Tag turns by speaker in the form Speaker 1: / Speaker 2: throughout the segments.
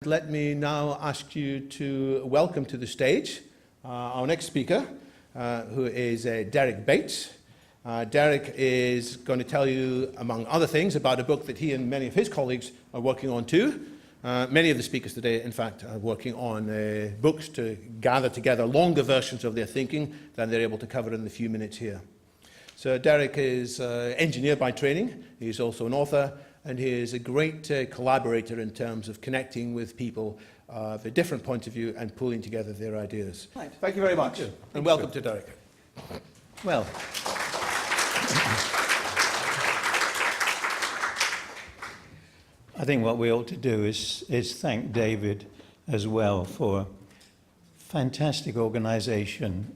Speaker 1: let me now ask you to welcome to the stage our next speaker, who is Derek Bates. Derek is going to tell you, among other things, about a book that he and many of his colleagues are working on too. Many of the speakers today, in fact, are working on books to gather together longer versions of their thinking than they're able to cover in the few minutes here. So Derek is an engineer by training. He's also an author, and he is a great collaborator in terms of connecting with people of a different point of view and pulling together their ideas.
Speaker 2: Right.
Speaker 1: Thank you very much, and welcome to Derek.
Speaker 2: Well, I think what we ought to do is thank David as well for fantastic organisation.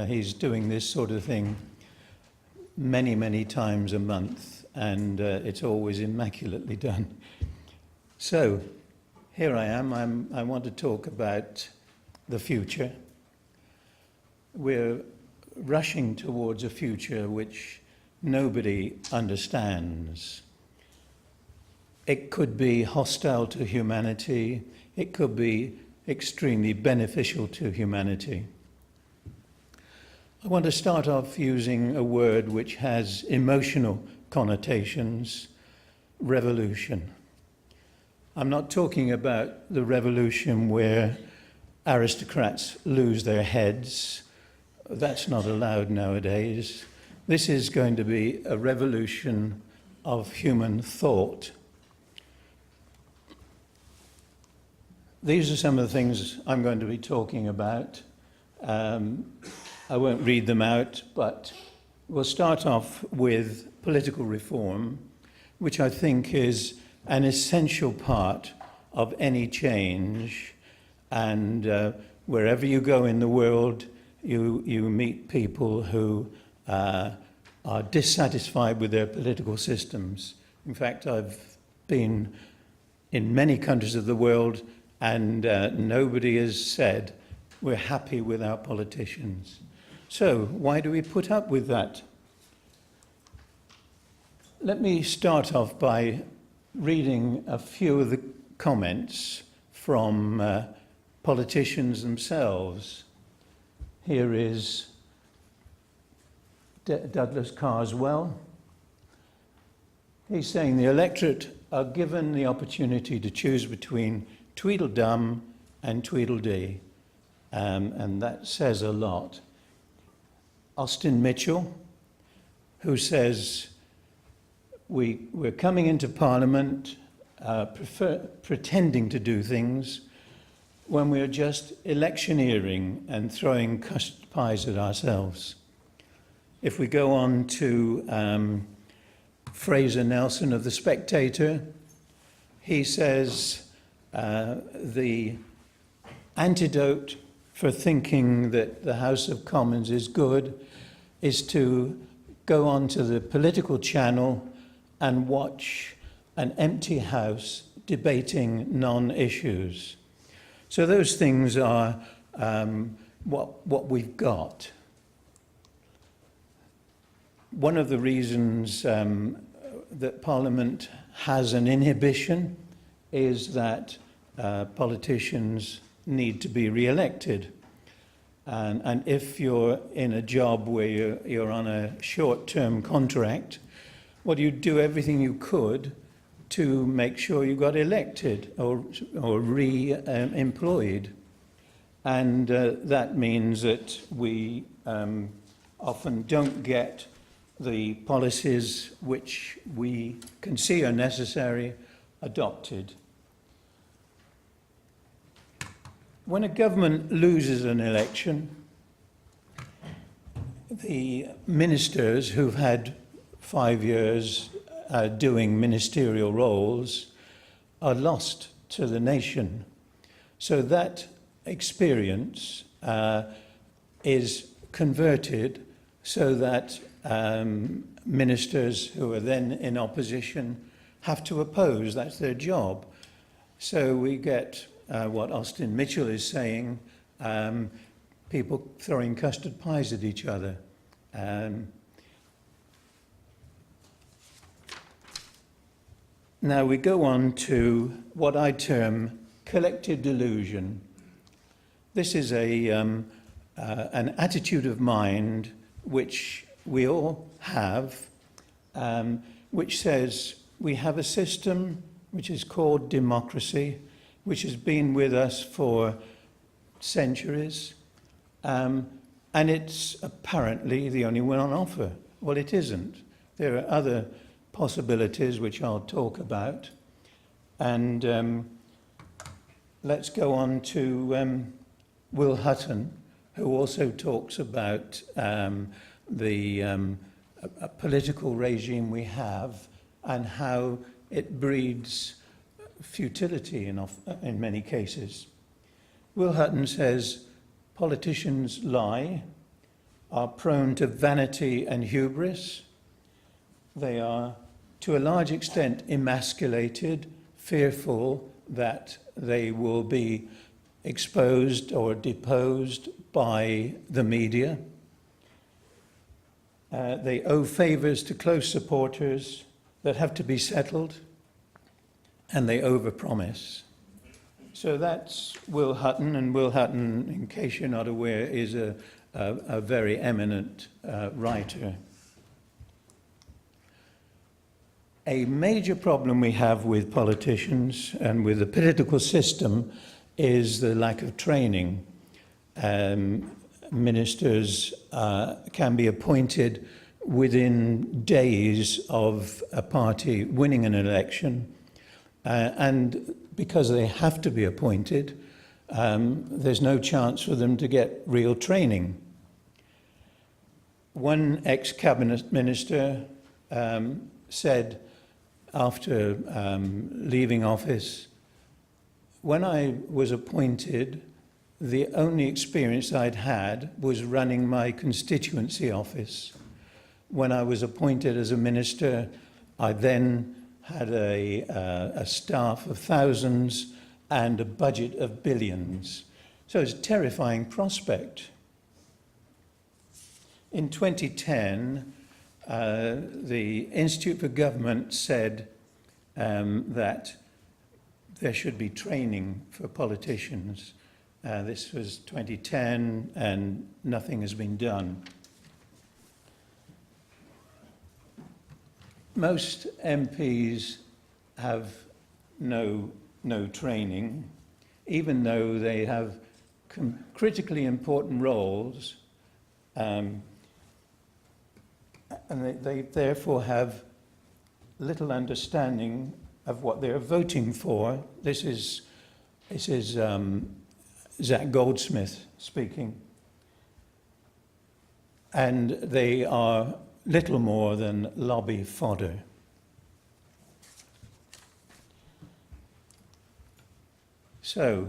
Speaker 2: He's doing this sort of thing many, many times a month, and it's always immaculately done. So, here I am. I want to talk about the future. We're rushing towards a future which nobody understands. It could be hostile to humanity. It could be extremely beneficial to humanity. I want to start off using a word which has emotional connotations: revolution. I'm not talking about the revolution where aristocrats lose their heads. That's not allowed nowadays. This is going to be a revolution of human thought. These are some of the things I'm going to be talking about. I won't read them out, but we'll start off with political reform, which I think is an essential part of any change. And wherever you go in the world, you meet people who are dissatisfied with their political systems. In fact, I've been in many countries of the world, and nobody has said, we're happy with our politicians. So why do we put up with that? Let me start off by reading a few of the comments from politicians themselves. Here is Douglas Carswell. He's saying the electorate are given the opportunity to choose between Tweedledum and Tweedledee, and that says a lot. Austin Mitchell, who says, we're coming into Parliament pretending to do things when we're just electioneering and throwing custard pies at ourselves. If we go on to Fraser Nelson of The Spectator, he says the antidote for thinking that the House of Commons is good is to go onto the political channel and watch an empty house debating non-issues. So those things are what we've got. One of the reasons that Parliament has an inhibition is that politicians need to be re-elected. And if you're in a job where you're on a short-term contract, well, you do everything you could to make sure you got elected or re-employed. And that means that we often don't get the policies which we can see are necessary adopted. When a government loses an election, the ministers who've had 5 years doing ministerial roles are lost to the nation. So that experience is converted so that ministers who are then in opposition have to oppose. That's their job. So we get what Austin Mitchell is saying, people throwing custard pies at each other. Now we go on to what I term collective delusion. This is an attitude of mind which we all have, which says we have a system which is called democracy, which has been with us for centuries, and it's apparently the only one on offer. Well, it isn't. There are other possibilities which I'll talk about. And let's go on to Will Hutton, who also talks about the political regime we have and how it breeds futility in many cases. Will Hutton says, politicians lie, are prone to vanity and hubris. They are, to a large extent, emasculated, fearful that they will be exposed or deposed by the media. They owe favours to close supporters that have to be settled, and they overpromise. So that's Will Hutton, and Will Hutton, in case you're not aware, is a very eminent writer. A major problem we have with politicians and with the political system is the lack of training. Ministers can be appointed within days of a party winning an election, and because they have to be appointed, there's no chance for them to get real training. One ex-cabinet minister said after leaving office, when I was appointed, the only experience I'd had was running my constituency office. When I was appointed as a minister, I then had a staff of thousands and a budget of billions. So it's a terrifying prospect. In 2010, the Institute for Government said that there should be training for politicians. This was 2010, and nothing has been done. Most MPs have no training, even though they have critically important roles, and they therefore have little understanding of what they're voting for. This is Zach Goldsmith speaking. And they are little more than lobby fodder. So,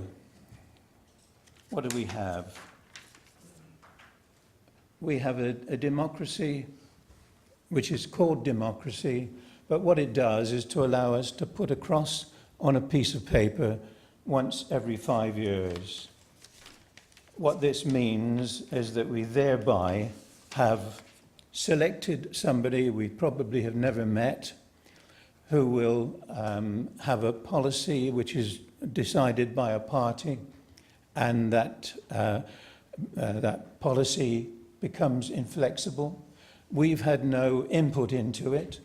Speaker 2: what do we have? We have a democracy which is called democracy, but what it does is to allow us to put a cross on a piece of paper once every 5 years. What this means is that we thereby have selected somebody we probably have never met, who will have a policy which is decided by a party, and that policy becomes inflexible. We've had no input into it,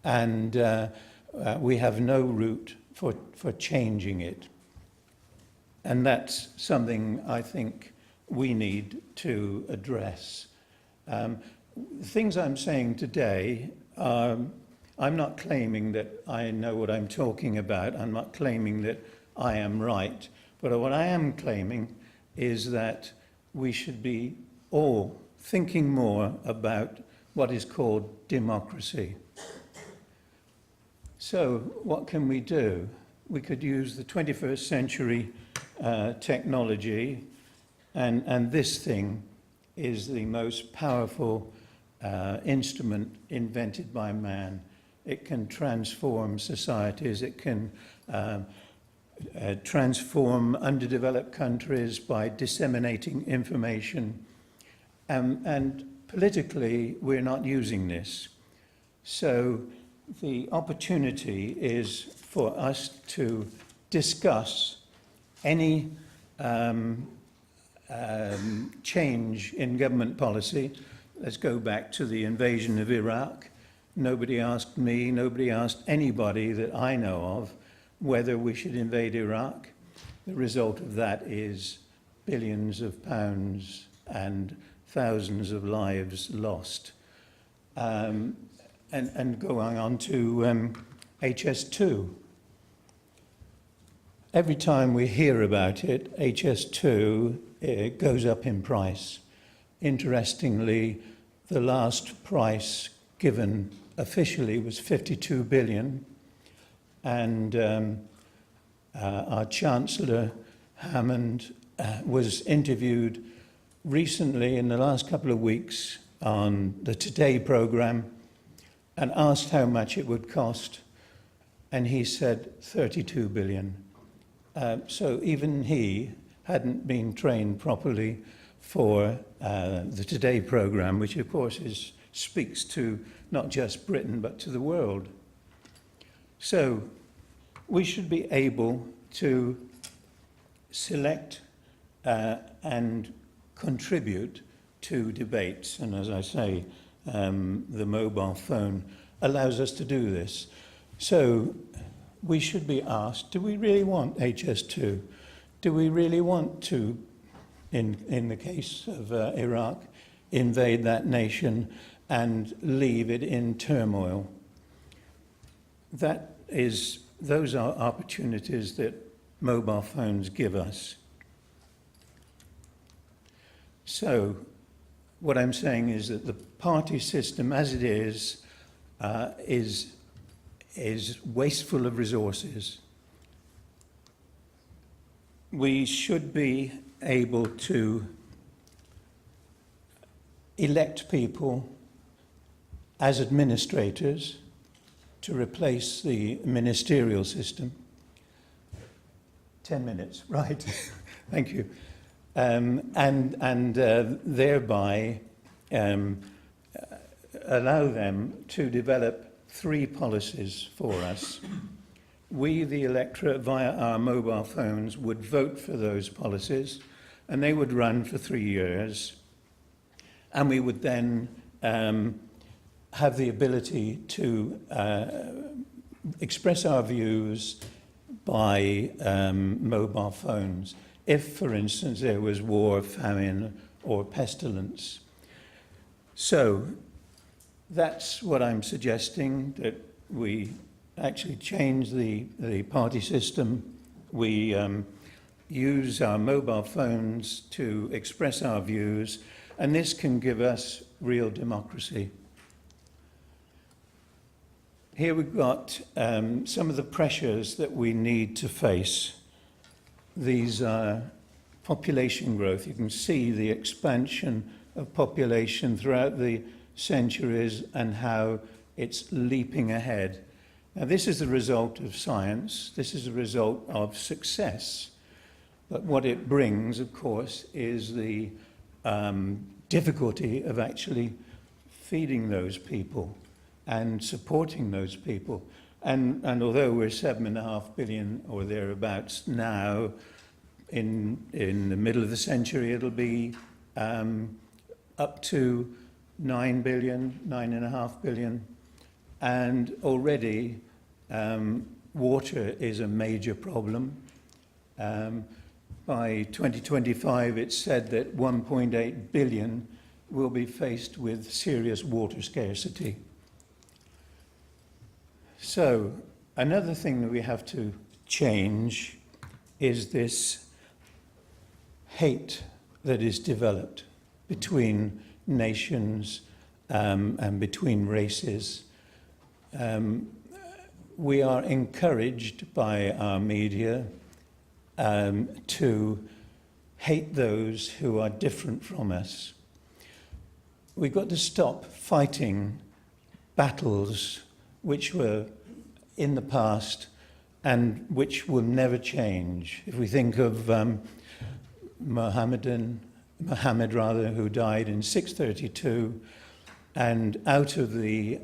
Speaker 2: and we have no route for changing it. And that's something I think we need to address. The things I'm saying today, I'm not claiming that I know what I'm talking about. I'm not claiming that I am right. But what I am claiming is that we should be all thinking more about what is called democracy. So what can we do? We could use the 21st century technology, and this thing is the most powerful instrument invented by man. It can transform societies, it can transform underdeveloped countries by disseminating information. And politically, we're not using this. So the opportunity is for us to discuss any change in government policy. Let's go back to the invasion of Iraq. Nobody asked me, nobody asked anybody that I know of whether we should invade Iraq. The result of that is billions of pounds and thousands of lives lost. And going on to HS2. Every time we hear about it, HS2 it goes up in price. Interestingly, the last price given officially was 52 billion, and our Chancellor Hammond was interviewed recently in the last couple of weeks on the Today programme and asked how much it would cost, and he said 32 billion. So even he hadn't been trained properly for the Today programme, which of course speaks to not just Britain but to the world. So we should be able to select and contribute to debates, and as I say, the mobile phone allows us to do this. So we should be asked, do we really want HS2? Do we really want to, in the case of Iraq, invade that nation and leave it in turmoil? Those are opportunities that mobile phones give us. So what I'm saying is that the party system as it is wasteful of resources. We should be able to elect people as administrators to replace the ministerial system. 10 minutes, right. Thank you. And thereby allow them to develop 3 policies for us. We, the electorate, via our mobile phones, would vote for those policies, and they would run for 3 years. And we would then have the ability to express our views by mobile phones, if, for instance, there was war, famine, or pestilence. So that's what I'm suggesting, that we actually change the party system. We use our mobile phones to express our views, and this can give us real democracy. Here we've got some of the pressures that we need to face. These are population growth. You can see the expansion of population throughout the centuries and how it's leaping ahead. Now, this is the result of science. This is a result of success. But what it brings, of course, is the difficulty of actually feeding those people and supporting those people. And although we're 7.5 billion or thereabouts now, in the middle of the century it'll be up to 9 billion, 9.5 billion. And already water is a major problem. By 2025 it's said that 1.8 billion will be faced with serious water scarcity. So another thing that we have to change is this hate that is developed between nations and between races. We are encouraged by our media to hate those who are different from us. We've got to stop fighting battles which were in the past and which will never change. If we think of Muhammad, who died in 632, and out of the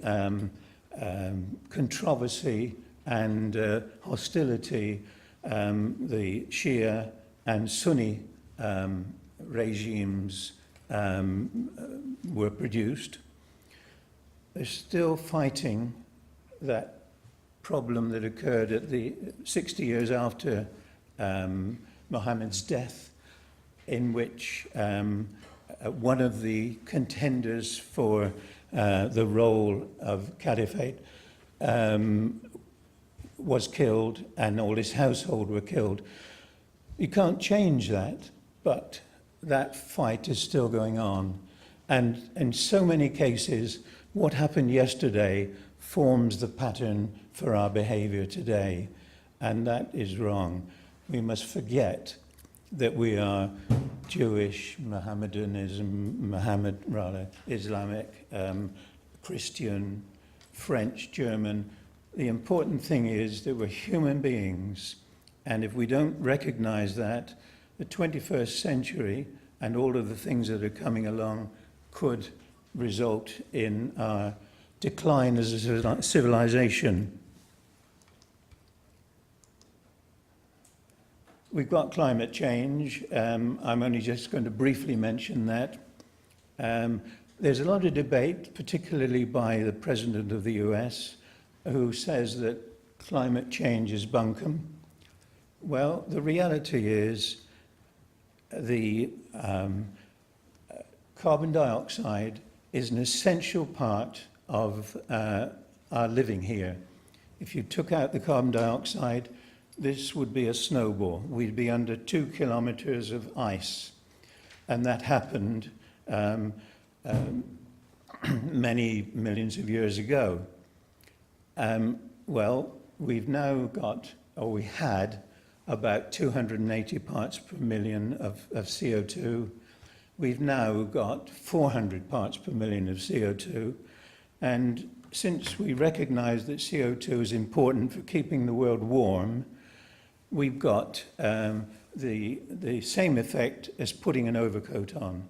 Speaker 2: controversy and hostility the Shia and Sunni regimes were produced. They're still fighting that problem that occurred at the 60 years after Muhammad's death, in which one of the contenders for the role of caliphate was killed and all his household were killed. You can't change that, but that fight is still going on. And in so many cases, what happened yesterday forms the pattern for our behavior today, and that is wrong. We must forget that we are Jewish, Islamic, Christian, French, German. The important thing is that we're human beings, and if we don't recognize that, the 21st century and all of the things that are coming along could result in our decline as a civilization. We've got climate change. I'm only just going to briefly mention that. There's a lot of debate, particularly by the President of the US, who says that climate change is bunkum. Well, the reality is the carbon dioxide is an essential part of our living here. If you took out the carbon dioxide, this would be a snowball. We'd be under 2 kilometers of ice. And that happened many millions of years ago. Well, we've now got, or we had, about 280 parts per million of CO2. We've now got 400 parts per million of CO2. And since we recognize that CO2 is important for keeping the world warm, we've got the same effect as putting an overcoat on.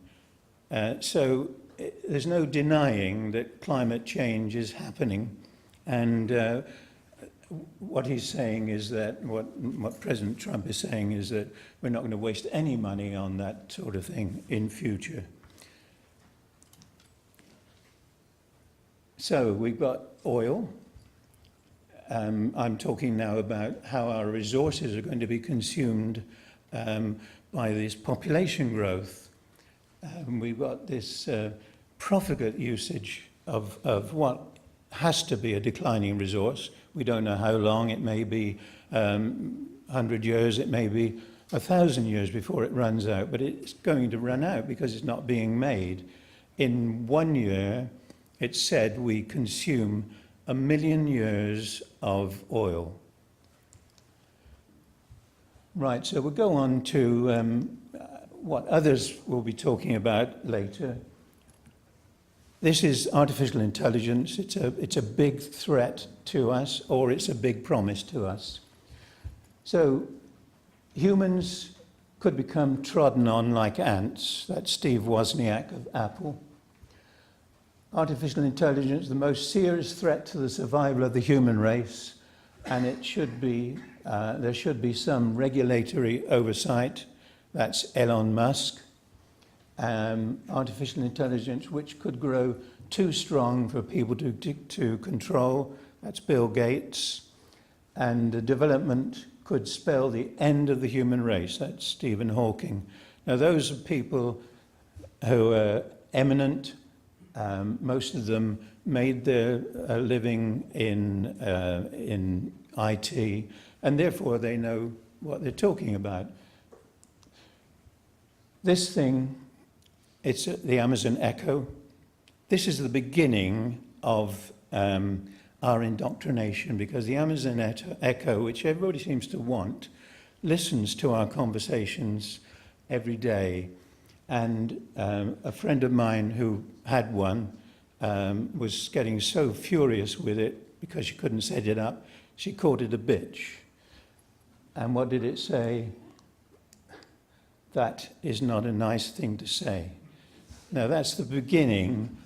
Speaker 2: So there's no denying that climate change is happening. And what he's saying is that, what President Trump is saying is that we're not going to waste any money on that sort of thing in future. So we've got oil. I'm talking now about how our resources are going to be consumed by this population growth. We've got this profligate usage of what has to be a declining resource. We don't know how long. It may be 100 years, it may be 1,000 years before it runs out, but it's going to run out because it's not being made. In 1 year, it's said we consume 1 million years of oil. Right, so we'll go on to what others will be talking about later. This is artificial intelligence. It's a big threat to us, or it's a big promise to us. So humans could become trodden on like ants. That's Steve Wozniak of Apple. Artificial intelligence, the most serious threat to the survival of the human race, and it should be, there should be some regulatory oversight. That's Elon Musk. Artificial intelligence, which could grow too strong for people to control. That's Bill Gates. And the development could spell the end of the human race. That's Stephen Hawking. Now, those are people who are eminent. Most of them made their living in IT, and therefore they know what they're talking about. This thing, it's the Amazon Echo. This is the beginning of our indoctrination, because the Amazon Echo, which everybody seems to want, listens to our conversations every day. And a friend of mine who had one was getting so furious with it because she couldn't set it up, she called it a bitch. And what did it say? That is not a nice thing to say. Now, that's the beginning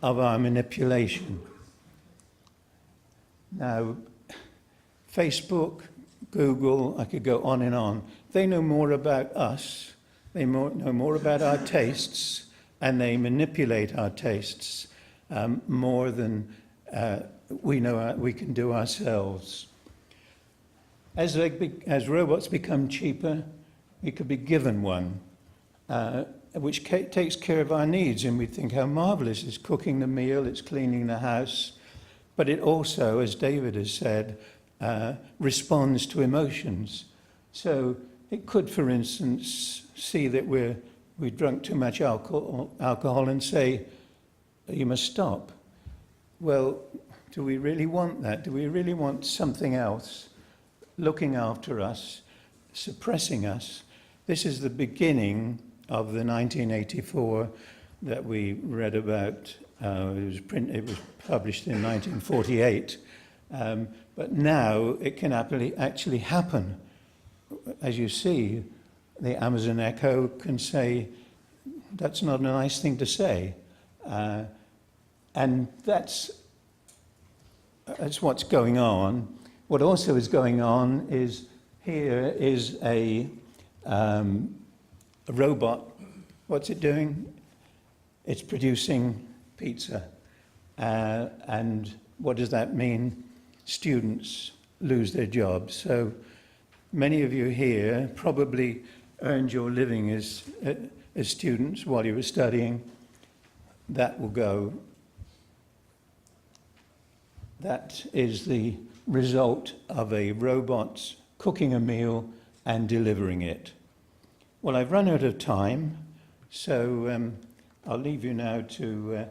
Speaker 2: of our manipulation. Now, Facebook, Google, I could go on and on. They know more about us, know more about our tastes, and they manipulate our tastes more than we can do ourselves. As robots become cheaper, we could be given one, which takes care of our needs, and we think how marvelous. It's cooking the meal, it's cleaning the house, but it also, as David has said, responds to emotions. So it could, for instance, see that we drunk too much alcohol and say, you must stop. Well, do we really want that? Do we really want something else looking after us, suppressing us? This is the beginning of the 1984 that we read about. It was published in 1948. But now it can actually happen. As you see, the Amazon Echo can say, that's not a nice thing to say. And that's what's going on. What also is going on is here is a robot. What's it doing? It's producing pizza. And what does that mean? Students lose their jobs. So many of you here probably earned your living as students while you were studying. That will go. That is the result of a robot cooking a meal and delivering it. Well, I've run out of time, so I'll leave you now to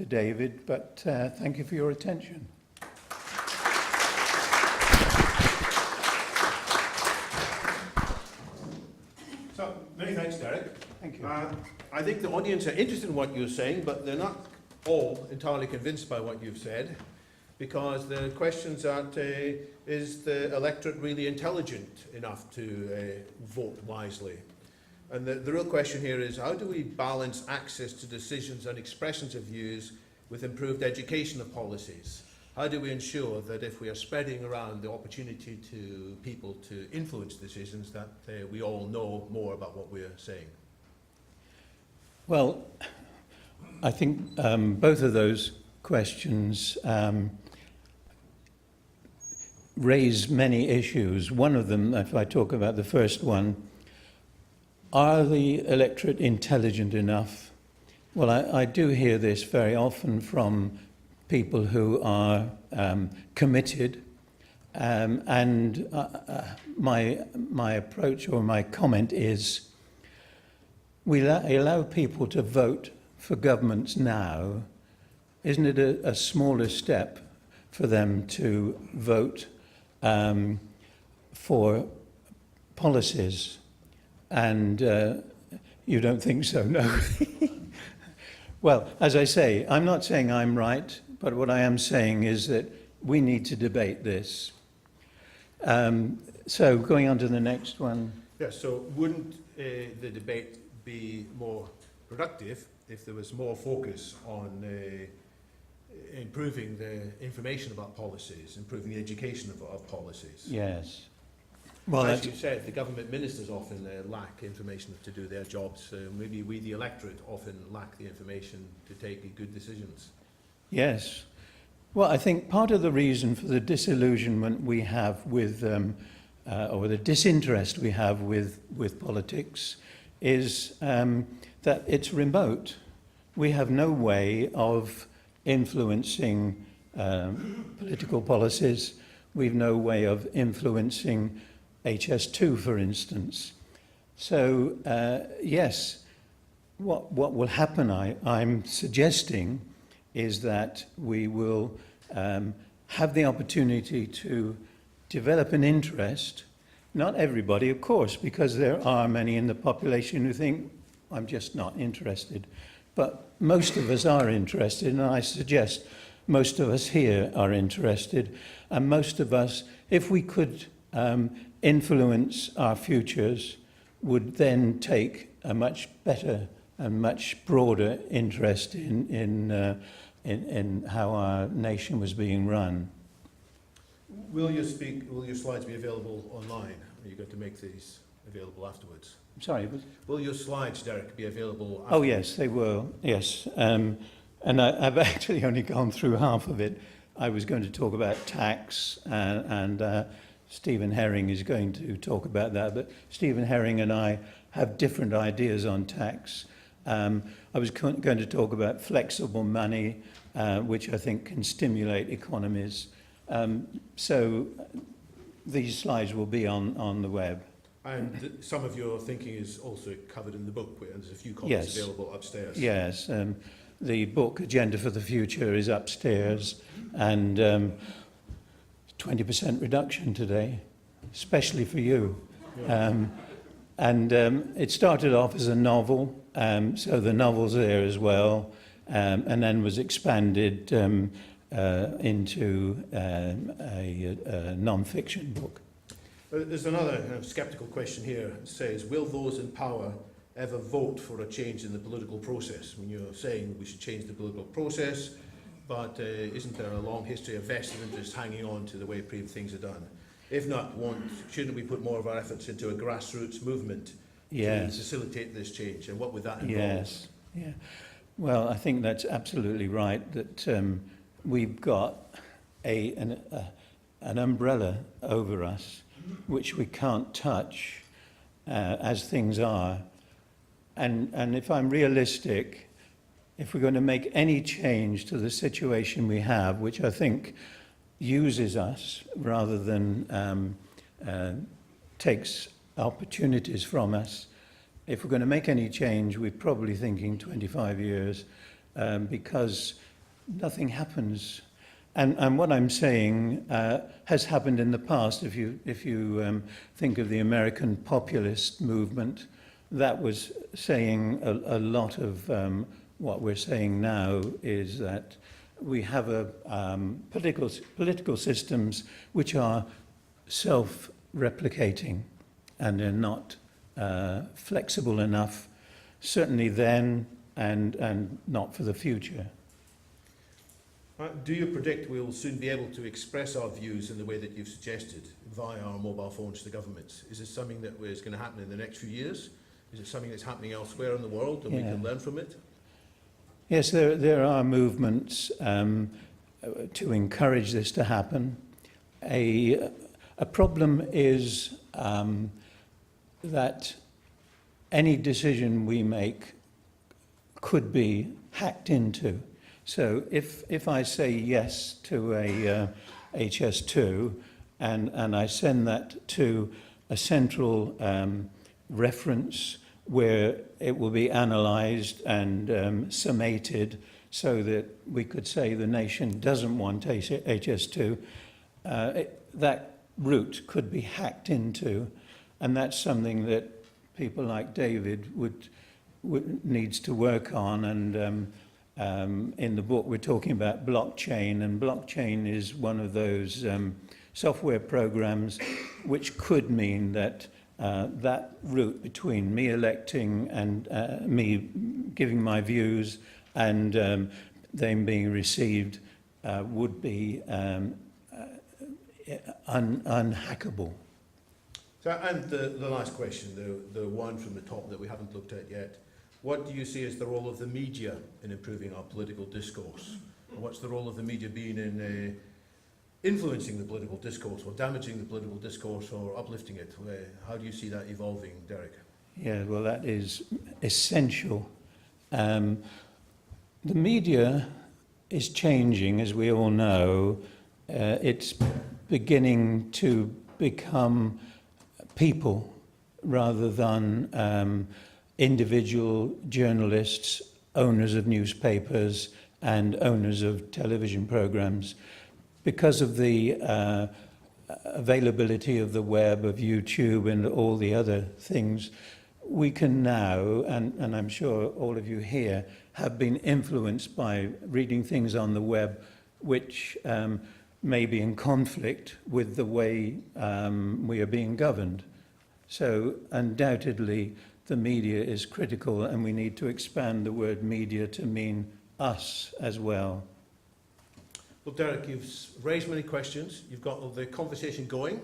Speaker 2: David, but thank you for your attention.
Speaker 1: So, many thanks, Derek.
Speaker 2: Thank you.
Speaker 1: I think the audience are interested in what you're saying, but they're not all entirely convinced by what you've said, because the questions are, is the electorate really intelligent enough to vote wisely? And the real question here is, how do we balance access to decisions and expressions of views with improved education of policies? How do we ensure that if we are spreading around the opportunity to people to influence decisions, that we all know more about what we're saying?
Speaker 2: Well, I think both of those questions raise many issues. One of them, if I talk about the first one, are the electorate intelligent enough? Well, I do hear this very often from people who are committed, and my approach or my comment is we allow people to vote for governments now. Isn't it a smaller step for them to vote for policies? And you don't think so, no? Well, as I say, I'm not saying I'm right, but what I am saying is that we need to debate this. So going on to the next one.
Speaker 1: Yes, so wouldn't the debate be more productive if there was more focus on improving the information about policies, improving the education of policies?
Speaker 2: Yes. Well,
Speaker 1: as you said, the government ministers often lack information to do their jobs. Maybe we, the electorate, often lack the information to take good decisions.
Speaker 2: Yes. Well, I think part of the reason for the disillusionment we have with, or the disinterest we have with politics is that it's remote. We have no way of influencing political policies. We've no way of influencing HS2, for instance. So, yes, what will happen, I'm suggesting, is that we will have the opportunity to develop an interest. Not everybody, of course, because there are many in the population who think, I'm just not interested. But most of us are interested, and I suggest most of us here are interested. And most of us, if we could influence our futures, would then take a much better and much broader interest in how our nation was being run.
Speaker 1: Will your slides be available online? Are you going to make these available afterwards?
Speaker 2: Sorry.
Speaker 1: Will your slides, Derek, be available afterwards?
Speaker 2: Oh, yes, they will, yes. And I've actually only gone through half of it. I was going to talk about tax, and Stephen Herring is going to talk about that. But Stephen Herring and I have different ideas on tax. I was going to talk about flexible money, which I think can stimulate economies. So these slides will be on the web.
Speaker 1: And some of your thinking is also covered in the book, and there's a few copies
Speaker 2: Yes.
Speaker 1: available upstairs.
Speaker 2: Yes, the book Agenda for the Future is upstairs, and 20% reduction today, especially for you. It started off as a novel, so the novel's there as well, and then was expanded into a non-fiction book.
Speaker 1: There's another sceptical question here. It says, will those in power ever vote for a change in the political process? When you're saying we should change the political process, but isn't there a long history of vested interest hanging on to the way things are done? If not, shouldn't we put more of our efforts into a grassroots movement to facilitate this change? And what would that involve?
Speaker 2: Yes, yeah. Well, I think that's absolutely right, that we've got an umbrella over us which we can't touch as things are. And if I'm realistic, if we're going to make any change to the situation we have, which I think uses us rather than takes opportunities from us, if we're going to make any change, we're probably thinking 25 years because nothing happens. And what I'm saying has happened in the past. If you think of the American populist movement, that was saying a lot of what we're saying now is that we have political systems which are self-replicating, and they're not flexible enough, certainly then, and not for the future.
Speaker 1: Do you predict we'll soon be able to express our views in the way that you've suggested via our mobile phones to governments? Is this something that is going to happen in the next few years? Is it something that's happening elsewhere in the world and we can learn from it?
Speaker 2: Yes, there are movements to encourage this to happen. A problem is that any decision we make could be hacked into. So if I say yes to a HS2 and I send that to a central reference where it will be analysed and summated so that we could say the nation doesn't want HS2, that route could be hacked into, and that's something that people like David would needs to work on. And in the book we're talking about blockchain, and blockchain is one of those software programs which could mean that that route between me electing and me giving my views and them being received would be unhackable.
Speaker 1: So, and the last question, the one from the top that we haven't looked at yet. What do you see as the role of the media in improving our political discourse? And what's the role of the media being in influencing the political discourse or damaging the political discourse or uplifting it? How do you see that evolving, Derek?
Speaker 2: Yeah, well, that is essential. The media is changing, as we all know. It's beginning to become people rather than individual journalists, owners of newspapers and owners of television programs. Because of the availability of the web, of YouTube and all the other things, we can now, and I'm sure all of you here, have been influenced by reading things on the web which may be in conflict with the way we are being governed. So undoubtedly the media is critical, and we need to expand the word media to mean us as well.
Speaker 1: Well, Derek, you've raised many questions. You've got the conversation going,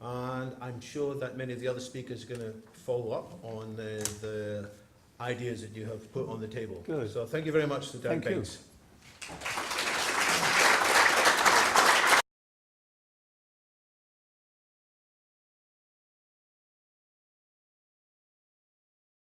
Speaker 1: and I'm sure that many of the other speakers are going to follow up on the ideas that you have put on the table.
Speaker 2: Good.
Speaker 1: So thank you very much to Derek
Speaker 2: Thank you.
Speaker 1: Bates.